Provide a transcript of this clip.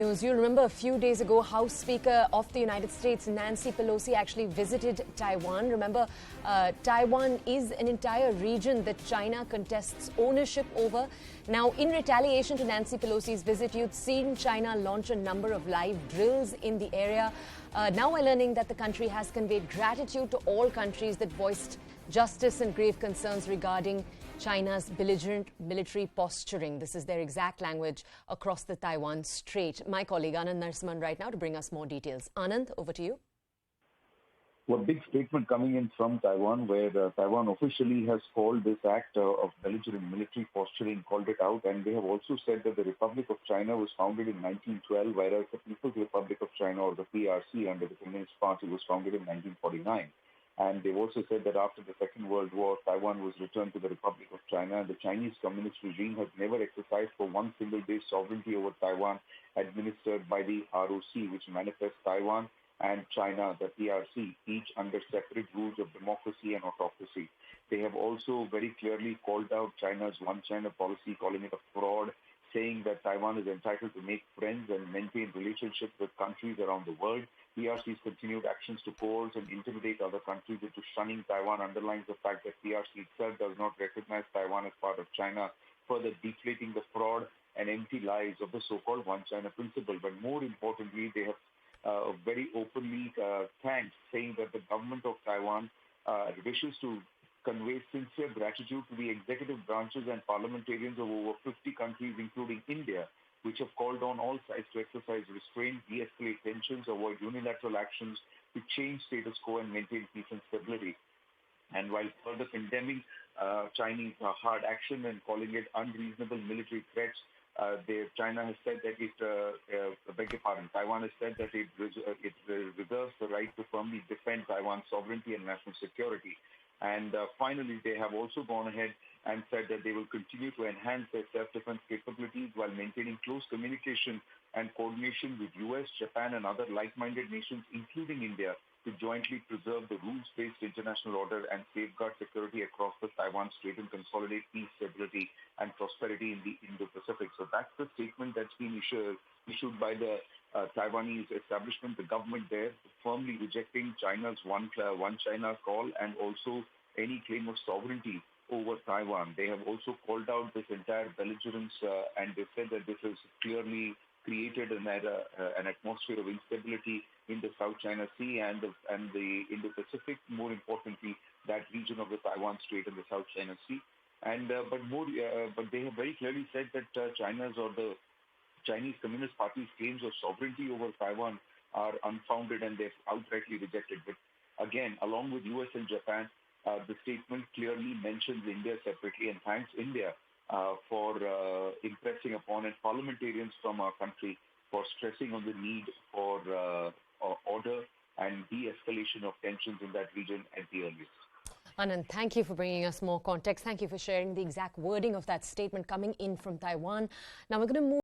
News. You remember a few days ago, House Speaker of the United States, Nancy Pelosi, actually visited Taiwan. Remember, Taiwan is an entire region that China contests ownership over. Now, in retaliation to Nancy Pelosi's visit, you'd seen China launch a number of live drills in the area. Now we're learning that the country has conveyed gratitude to all countries that voiced justice and grave concerns regarding China's belligerent military posturing. This is their exact language across the Taiwan Strait. My colleague Anand Narasimhan right now to bring us more details. Anand, over to you. Well, big statement coming in from Taiwan, where Taiwan officially has called this act of belligerent military posturing, called it out, and they have also said that the Republic of China was founded in 1912, whereas the People's Republic of China, or the PRC, under the Communist Party, was founded in 1949. And they've also said that after the Second World War, Taiwan was returned to the Republic of China, and the Chinese Communist regime has never exercised for one single day sovereignty over Taiwan, administered by the ROC, which manifests Taiwan and China, the PRC, each under separate rules of democracy and autocracy. They have also very clearly called out China's One China policy, calling it a fraud, saying that Taiwan is entitled to make friends and maintain relationships with countries around the world. PRC's continued actions to coerce and intimidate other countries into shunning Taiwan underlines the fact that PRC itself does not recognize Taiwan as part of China, further deflating the fraud and empty lies of the so-called One China principle. But more importantly, they have very openly thanked, saying that the government of Taiwan wishes to convey sincere gratitude to the executive branches and parliamentarians of over 50 countries, including India, which have called on all sides to exercise restraint, de-escalate tensions, avoid unilateral actions to change status quo and maintain peace and stability. And while further condemning Chinese hard action and calling it unreasonable military threats, China has said that Taiwan has said that it reserves the right to firmly defend Taiwan's sovereignty and national security. And finally, they have also gone ahead and said that they will continue to enhance their self-defense capabilities while maintaining close communication and coordination with U.S., Japan, and other like-minded nations, including India, to jointly preserve the rules-based international order and safeguard security across the Taiwan Strait and consolidate peace, stability, and prosperity in the Indo-Pacific. So that's the statement that's been issued by the Taiwanese establishment, the government there, firmly rejecting China's One China call and also any claim of sovereignty over Taiwan. They have also called out this entire belligerence and they said that this has clearly created an atmosphere of instability in the South China Sea and the Indo-Pacific, more importantly, that region of the Taiwan Strait and the South China Sea. And but they have very clearly said that China's or the Chinese Communist Party's claims of sovereignty over Taiwan are unfounded and they've outrightly rejected. But again, along with US and Japan, the statement clearly mentions India separately and thanks India for impressing upon and parliamentarians from our country for stressing on the need for order and de-escalation of tensions in that region at the earliest. Anand, thank you for bringing us more context. Thank you for sharing the exact wording of that statement coming in from Taiwan. Now we're going to move